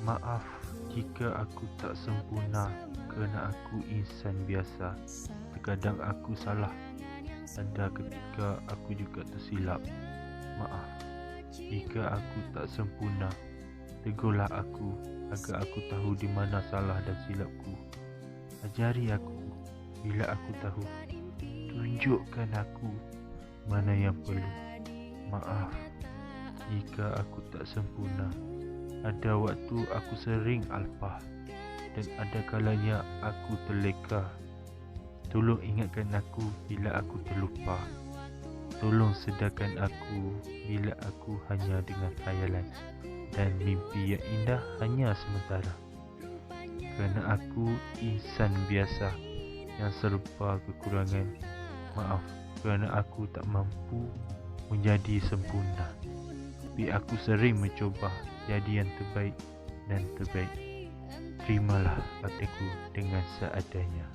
Maaf jika aku tak sempurna kerana aku insan biasa. Terkadang aku salah. Ada ketika aku juga tersilap. Maaf jika aku tak sempurna. Tegurlah aku agar aku tahu di mana salah dan silapku. Ajari aku bila aku tahu. Tunjukkan aku mana yang perlu. Maaf jika aku tak sempurna. Ada waktu aku sering alpah dan ada kalanya aku terleka. Tolong ingatkan aku bila aku terlupa. Tolong sedarkan aku bila aku hanya dengan khayalan dan mimpi yang indah hanya sementara. Kerana aku insan biasa yang serba kekurangan. Maaf kerana aku tak mampu menjadi sempurna. Tapi aku sering mencuba jadi yang terbaik dan terbaik. Terimalah aku dengan seadanya.